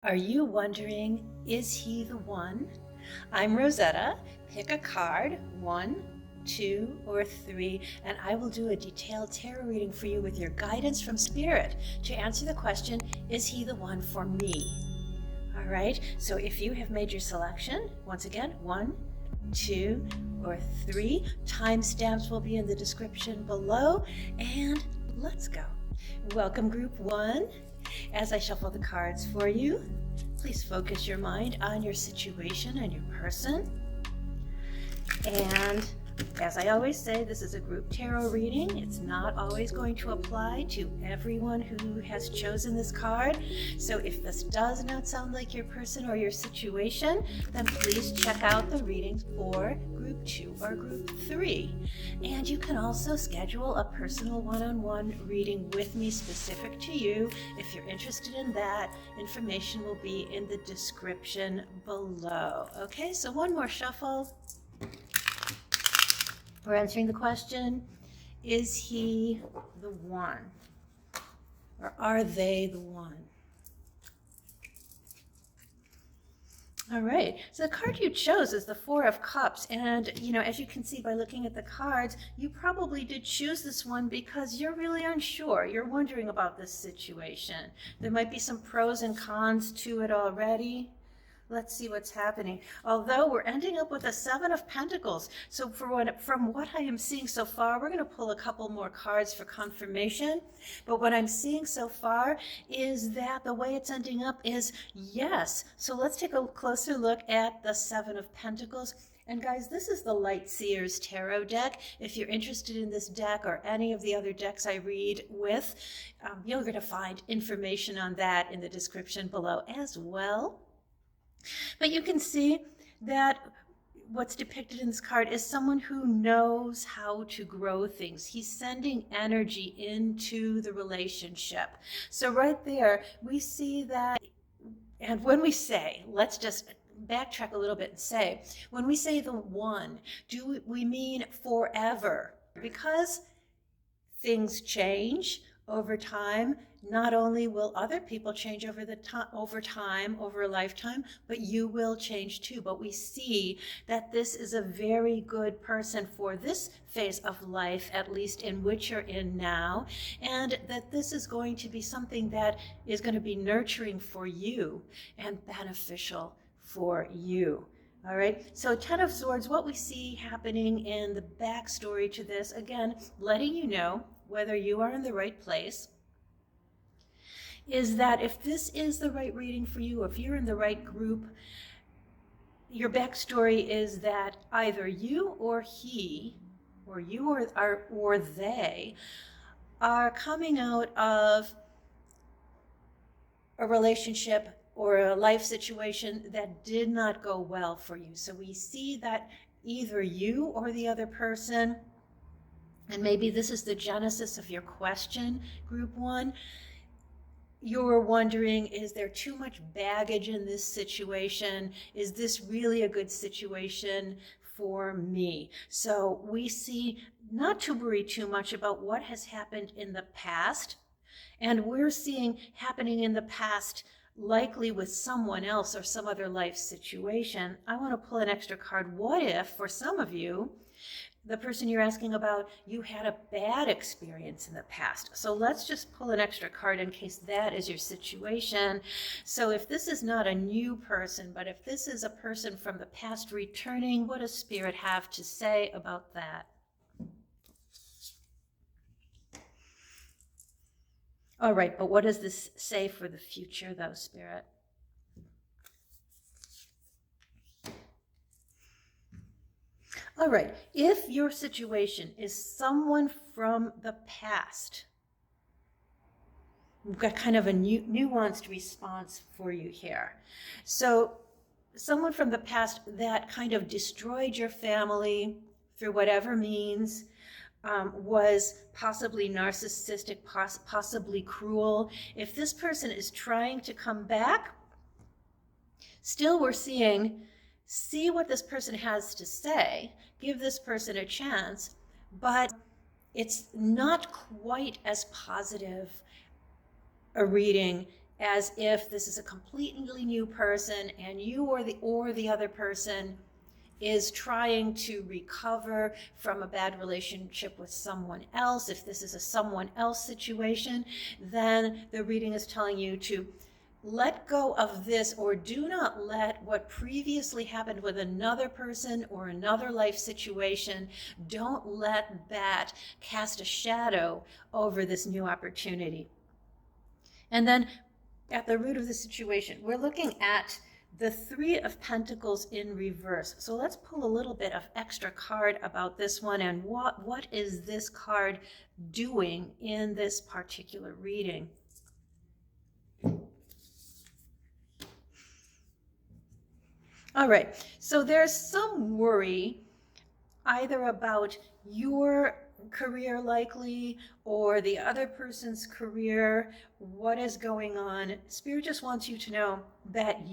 Are you wondering, is he the one? I'm Rosetta. Pick a card, 1, 2, or 3, and I will do a detailed tarot reading for you with your guidance from Spirit to answer the question, is he the one for me? All right, so if you have made your selection, once again, 1, 2, or 3, timestamps will be in the description below, and let's go. Welcome, Group 1. As I shuffle the cards for you, please focus your mind on your situation and your person. And as I always say, this is a group tarot reading. It's not always going to apply to everyone who has chosen this card. So if this does not sound like your person or your situation, then please check out the readings for group 2 or group 3. And you can also schedule a personal one-on-one reading with me specific to you. If you're interested in that, information will be in the description below. Okay, so one more shuffle. We're answering the question, is he the one? Or are they the one? All right, so the card you chose is the 4 of Cups. And, as you can see by looking at the cards, you probably did choose this one because you're really unsure. You're wondering about this situation. There might be some pros and cons to it already. Let's see what's happening. Although we're ending up with a 7 of Pentacles. So from what I am seeing so far, we're going to pull a couple more cards for confirmation. But what I'm seeing so far is that the way it's ending up is yes. So let's take a closer look at the 7 of Pentacles. And guys, this is the Light Seers Tarot deck. If you're interested in this deck or any of the other decks I read with, you're going to find information on that in the description below as well. But you can see that what's depicted in this card is someone who knows how to grow things. He's sending energy into the relationship. So right there, we see that, and when we say, let's just backtrack a little bit and say, when we say the one, do we mean forever? Because things change over time. Not only will other people change over time, over a lifetime, but you will change too. But we see that this is a very good person for this phase of life, at least in which you're in now, and that this is going to be something that is going to be nurturing for you and beneficial for you. All right, so 10 of Swords, what we see happening in the backstory to this, again, letting you know whether you are in the right place, is that if this is the right reading for you, if you're in the right group, your backstory is that either you or he, or you or they, are coming out of a relationship or a life situation that did not go well for you. So we see that either you or the other person, and maybe this is the genesis of your question, group 1, you're wondering, is there too much baggage in this situation? Is this really a good situation for me? So we see not to worry too much about what has happened in the past. And we're seeing happening in the past, likely with someone else or some other life situation. I want to pull an extra card. What if, for some of you, the person you're asking about, you had a bad experience in the past? So let's just pull an extra card in case that is your situation. So if this is not a new person, but if this is a person from the past returning, what does Spirit have to say about that? All right, but what does this say for the future, though, Spirit? All right, if your situation is someone from the past, we've got kind of a nuanced response for you here. So someone from the past that kind of destroyed your family through whatever means, was possibly narcissistic, possibly cruel. If this person is trying to come back, still we're seeing, see what this person has to say, give this person a chance, but it's not quite as positive a reading as if this is a completely new person and you or the other person is trying to recover from a bad relationship with someone else. If this is a someone else situation, then the reading is telling you to let go of this, or do not let what previously happened with another person or another life situation, don't let that cast a shadow over this new opportunity. And then at the root of the situation, we're looking at the Three of Pentacles in reverse. So let's pull a little bit of extra card about this one, and what is this card doing in this particular reading. All right, so there's some worry either about your career likely or the other person's career. What is going on? Spirit just wants you to know that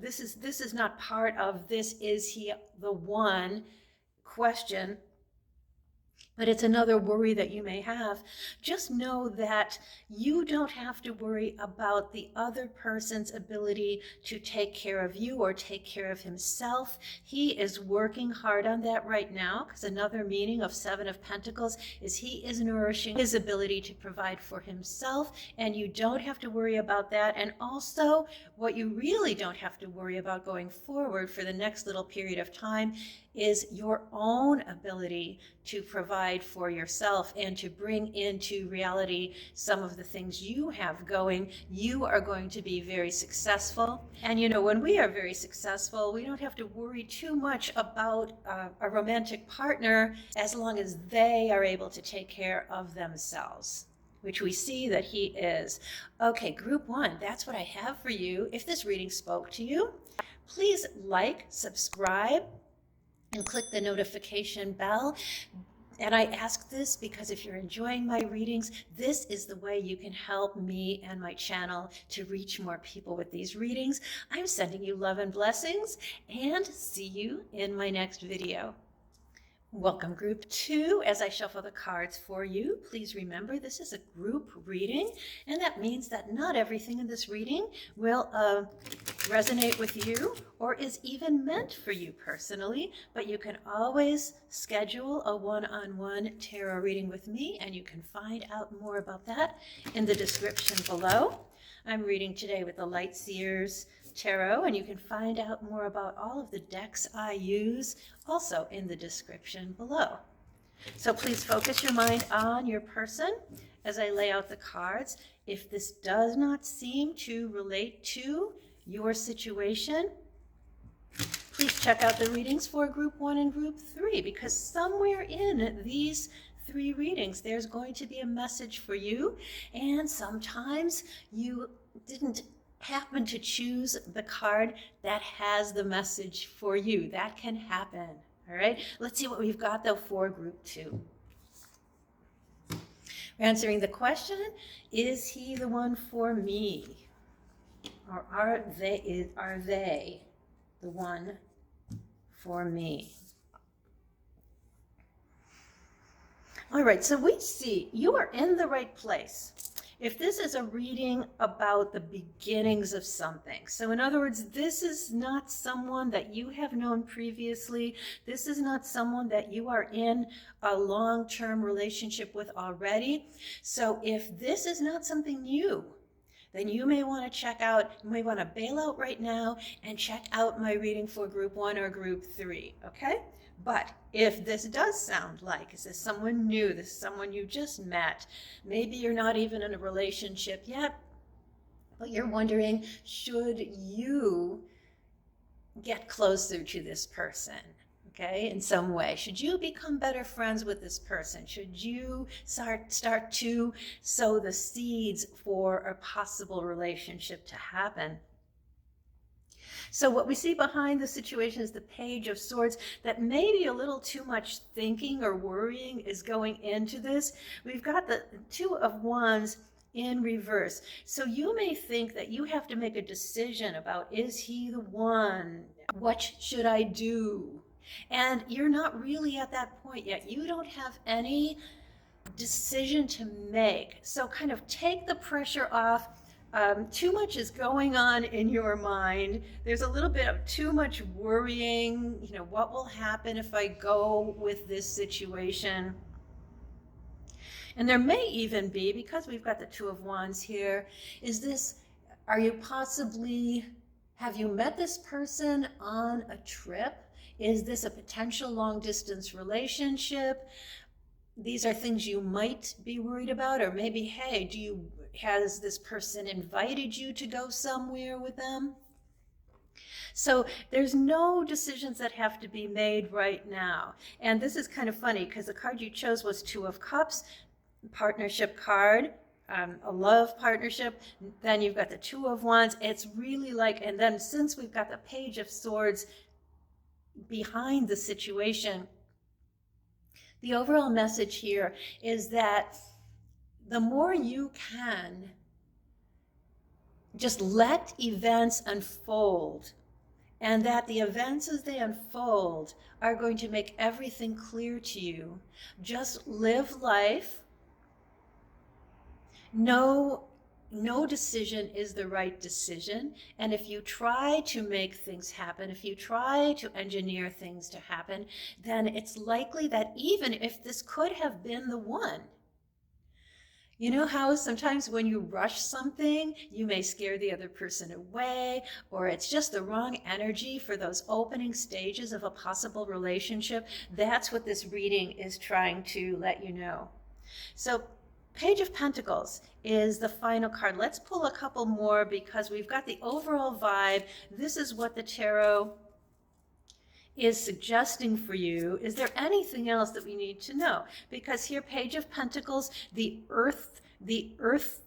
this is not part of this is he the one question, but it's another worry that you may have. Just know that you don't have to worry about the other person's ability to take care of you or take care of himself. He is working hard on that right now, because another meaning of Seven of Pentacles is he is nourishing his ability to provide for himself, and you don't have to worry about that. And also, what you really don't have to worry about going forward for the next little period of time is your own ability to provide for yourself and to bring into reality some of the things you have going. You are going to be very successful. And when we are very successful, we don't have to worry too much about a romantic partner as long as they are able to take care of themselves, which we see that he is. Okay, group one, that's what I have for you. If this reading spoke to you, please like, subscribe, and click the notification bell. And I ask this because if you're enjoying my readings, this is the way you can help me and my channel to reach more people with these readings. I'm sending you love and blessings, and see you in my next video. Welcome, group two. As I shuffle the cards for you, please remember this is a group reading, and that means that not everything in this reading will resonate with you or is even meant for you personally, but you can always schedule a one-on-one tarot reading with me, and you can find out more about that in the description below. I'm reading today with the Light Seers Tarot, and you can find out more about all of the decks I use also in the description below. So please focus your mind on your person as I lay out the cards. If this does not seem to relate to your situation, please check out the readings for group one and group three, because somewhere in these three readings there's going to be a message for you, and sometimes you didn't happen to choose the card that has the message for you. That can happen. All right, let's see what we've got though for group two. We're answering the question, is he the one for me? Or are they the one for me? All right, so we see you are in the right place. If this is a reading about the beginnings of something, so in other words, this is not someone that you have known previously. This is not someone that you are in a long-term relationship with already. So if this is not something new, then you may want to bail out right now and check out my reading for group one or group three, okay? But if this does sound like, is this someone new, this is someone you just met, maybe you're not even in a relationship yet, but you're wondering, should you get closer to this person? Okay, in some way, should you become better friends with this person? Should you start to sow the seeds for a possible relationship to happen? So what we see behind the situation is the Page of Swords, that maybe a little too much thinking or worrying is going into this. We've got the Two of Wands in reverse. So you may think that you have to make a decision about, is he the one? What should I do? And you're not really at that point yet. You don't have any decision to make. So kind of take the pressure off. Too much is going on in your mind. There's a little bit of too much worrying. You know, what will happen if I go with this situation? And there may even be, because we've got the Two of Wands here, have you met this person on a trip? Is this a potential long distance relationship? These are things you might be worried about, or maybe, hey, has this person invited you to go somewhere with them? So there's no decisions that have to be made right now. And this is kind of funny because the card you chose was Two of Cups, partnership card, a love partnership. Then you've got the Two of Wands. It's really like, and then since we've got the Page of Swords behind the situation, the overall message here is that the more you can just let events unfold, and that the events as they unfold are going to make everything clear to you. Just live life. No decision is the right decision. And if you try to make things happen, if you try to engineer things to happen, then it's likely that even if this could have been the one, you know how sometimes when you rush something, you may scare the other person away, or it's just the wrong energy for those opening stages of a possible relationship? That's what this reading is trying to let you know. So Page of Pentacles is the final card. Let's pull a couple more because we've got the overall vibe. This is what the tarot is suggesting for you. Is there anything else that we need to know? Because here, Page of Pentacles, the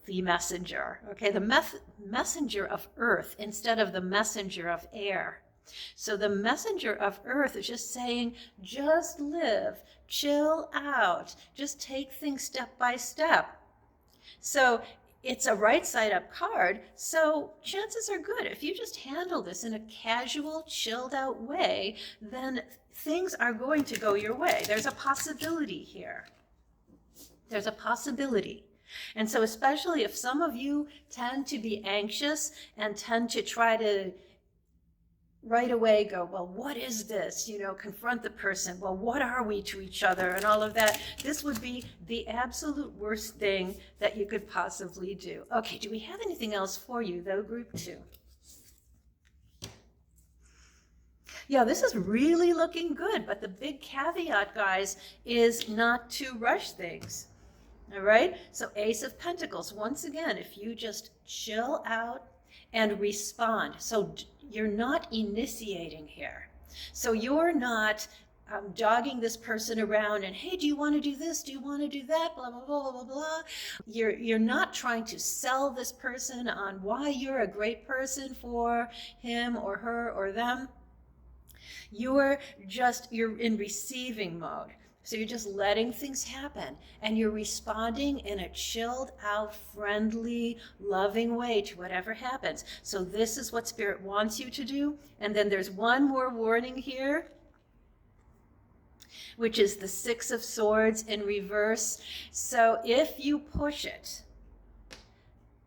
messenger, okay, the messenger of earth instead of the messenger of air. So the messenger of earth is just saying, just live, chill out, just take things step by step. So it's a right side up card, so chances are good if you just handle this in a casual, chilled out way, then things are going to go your way. There's a possibility here. There's a possibility. And so especially if some of you tend to be anxious and tend to try to right away go, well, what is this? You know, confront the person. Well, what are we to each other? And all of that. This would be the absolute worst thing that you could possibly do. Okay, do we have anything else for you, though, Group 2? Yeah, this is really looking good, but the big caveat, guys, is not to rush things. All right? So Ace of Pentacles, once again, if you just chill out and respond. So you're not initiating here. So you're not dogging this person around and, hey, do you want to do this? Do you want to do that? Blah, blah, blah, blah, blah. You're not trying to sell this person on why you're a great person for him or her or them. You're in receiving mode. So you're just letting things happen and you're responding in a chilled out, friendly, loving way to whatever happens. So this is what Spirit wants you to do. And then there's one more warning here, which is the Six of Swords in reverse. So if you push it,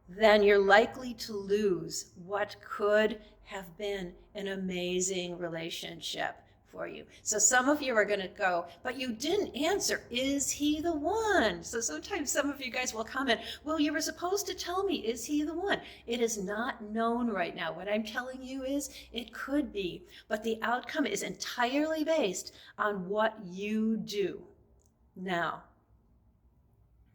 then you're likely to lose what could have been an amazing relationship for you. So some of you are going to go, but you didn't answer, is he the one? So sometimes some of you guys will comment, well, you were supposed to tell me, is he the one? It is not known right now. What I'm telling you is it could be, but the outcome is entirely based on what you do now.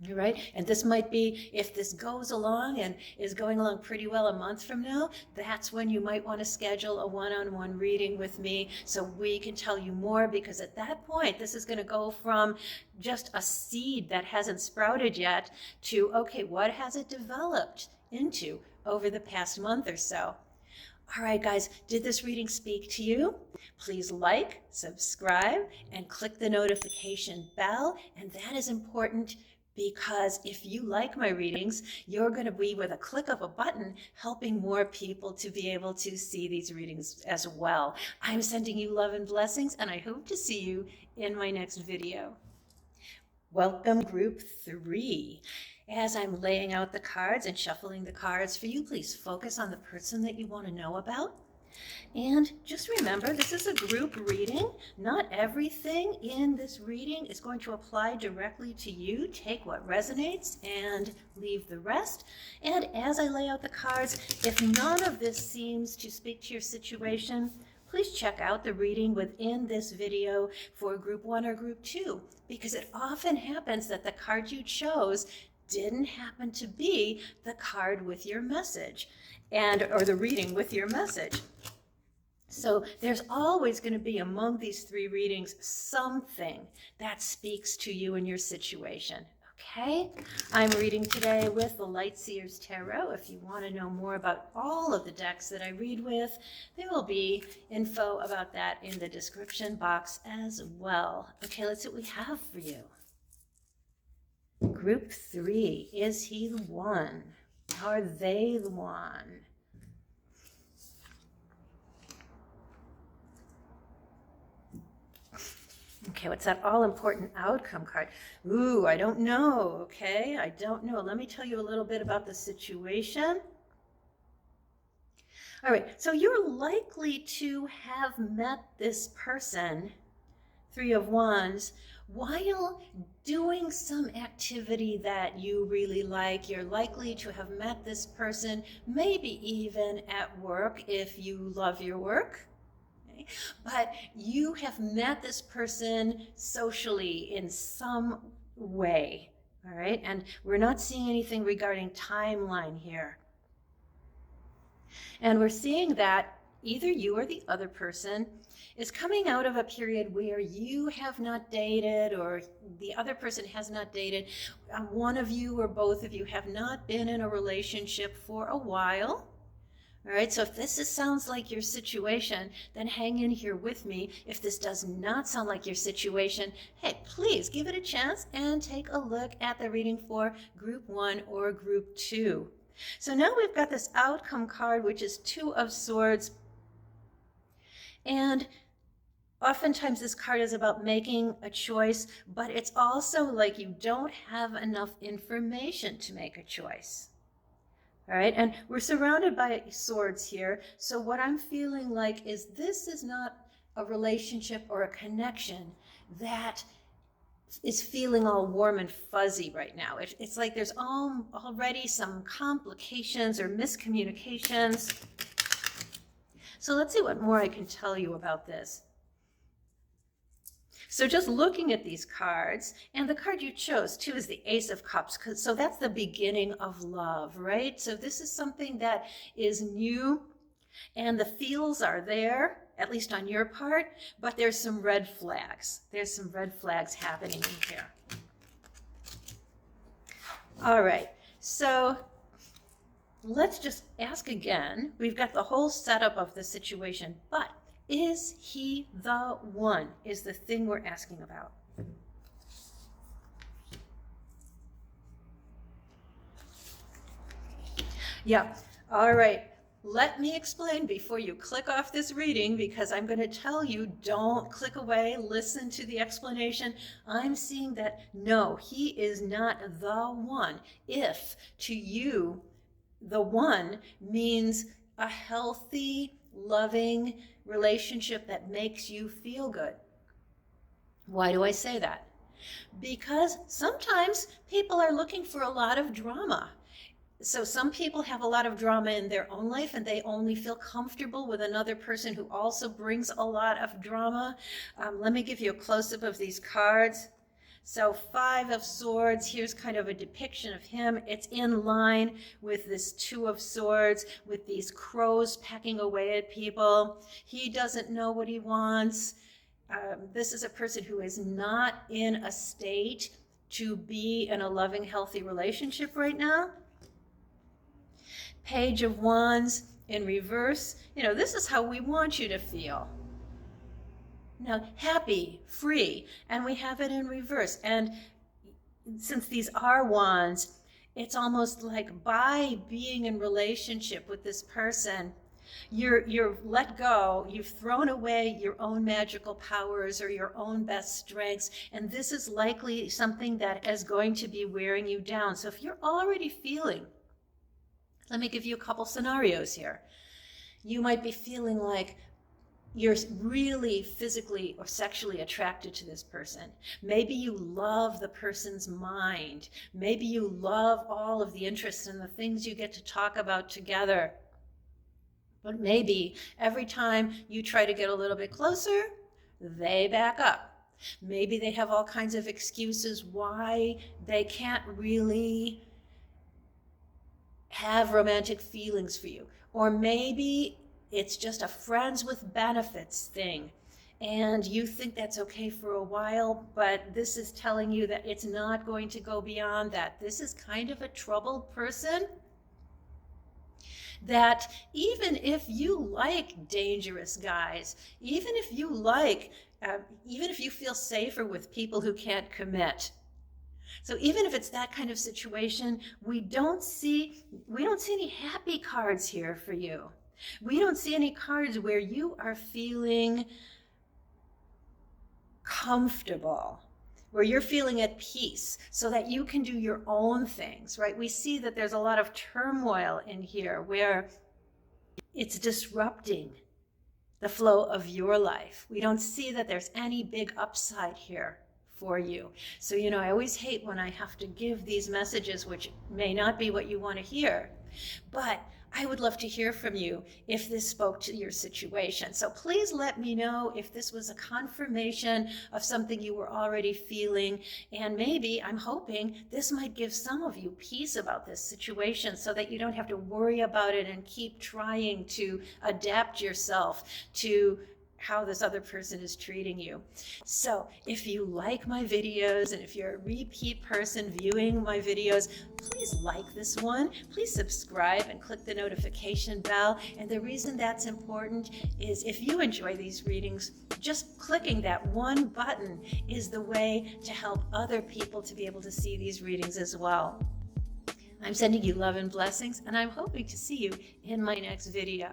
All right, and this might be, if this goes along and is going along pretty well a month from now, that's when you might want to schedule a one-on-one reading with me so we can tell you more, because at that point, this is going to go from just a seed that hasn't sprouted yet to, okay, what has it developed into over the past month or so? All right, guys, did this reading speak to you? Please like, subscribe, and click the notification bell, and that is important because if you like my readings, you're going to be, with a click of a button, helping more people to be able to see these readings as well. I'm sending you love and blessings, and I hope to see you in my next video. Welcome, Group 3. As I'm laying out the cards and shuffling the cards for you, please focus on the person that you want to know about. And just remember, this is a group reading. Not everything in this reading is going to apply directly to you. Take what resonates and leave the rest. And as I lay out the cards, if none of this seems to speak to your situation, please check out the reading within this video for Group 1 or Group 2, because it often happens that the card you chose didn't happen to be the card with your message, or the reading with your message. So there's always going to be among these 3 readings something that speaks to you and your situation. Okay, I'm reading today with the Lightseers Tarot. If you want to know more about all of the decks that I read with, there will be info about that in the description box as well. Okay, let's see what we have for you. Group 3, is he the one? Are they the one? Okay, what's that all-important outcome card? Ooh, I don't know, okay? I don't know. Let me tell you a little bit about the situation. All right, so you're likely to have met this person, 3 of Wands, while doing some activity that you really like. You're likely to have met this person, maybe even at work if you love your work. But you have met this person socially in some way, all right? And we're not seeing anything regarding timeline here. And we're seeing that either you or the other person is coming out of a period where you have not dated or the other person has not dated. One of you or both of you have not been in a relationship for a while. All right, so if this sounds like your situation, then hang in here with me. If this does not sound like your situation, hey, please give it a chance and take a look at the reading for Group 1 or Group 2. So now we've got this outcome card, which is 2 of Swords. And oftentimes this card is about making a choice, but it's also like you don't have enough information to make a choice. All right, and we're surrounded by swords here. So what I'm feeling like is this is not a relationship or a connection that is feeling all warm and fuzzy right now. It's like there's already some complications or miscommunications. So let's see what more I can tell you about this. So just looking at these cards, and the card you chose too is the Ace of Cups, so that's the beginning of love, right? So this is something that is new, and the feels are there, at least on your part, but there's some red flags. There's some red flags happening in here. All right, so let's just ask again. We've got the whole setup of the situation, but is he the one, is the thing we're asking about. Yeah, all right. Let me explain before you click off this reading, because I'm going to tell you, don't click away, listen to the explanation. I'm seeing that, no, he is not the one. If to you, the one means a healthy, loving relationship that makes you feel good. Why do I say that? Because sometimes people are looking for a lot of drama. So some people have a lot of drama in their own life and they only feel comfortable with another person who also brings a lot of drama. Let me give you a close-up of these cards. So 5 of Swords, here's kind of a depiction of him. It's in line with this 2 of Swords, with these crows pecking away at people. He doesn't know what he wants. This is a person who is not in a state to be in a loving, healthy relationship right now. Page of Wands in reverse. You know, this is how we want you to feel. Now, happy, free, and we have it in reverse. And since these are wands, it's almost like by being in relationship with this person, You're let go, you've thrown away your own magical powers or your own best strengths, and this is likely something that is going to be wearing you down. So if you're already feeling, let me give you a couple scenarios here. You might be feeling like you're really physically or sexually attracted to this person. Maybe you love the person's mind. Maybe you love all of the interests and the things you get to talk about together. But maybe every time you try to get a little bit closer, they back up. Maybe they have all kinds of excuses why they can't really have romantic feelings for you. Or maybe it's just a friends with benefits thing, and you think that's okay for a while, but this is telling you that it's not going to go beyond that. This is kind of a troubled person that even if you like dangerous guys, even if you feel safer with people who can't commit. So even if it's that kind of situation, we don't see any happy cards here for you. We don't see any cards where you are feeling comfortable, where you're feeling at peace so that you can do your own things, right? We see that there's a lot of turmoil in here where it's disrupting the flow of your life. We don't see that there's any big upside here for you. So, I always hate when I have to give these messages, which may not be what you want to hear, but I would love to hear from you if this spoke to your situation. So please let me know if this was a confirmation of something you were already feeling. And maybe, I'm hoping, this might give some of you peace about this situation so that you don't have to worry about it and keep trying to adapt yourself to how this other person is treating you. So if you like my videos and if you're a repeat person viewing my videos, please like this one. Please subscribe and click the notification bell. And the reason that's important is if you enjoy these readings, just clicking that one button is the way to help other people to be able to see these readings as well. I'm sending you love and blessings, and I'm hoping to see you in my next video.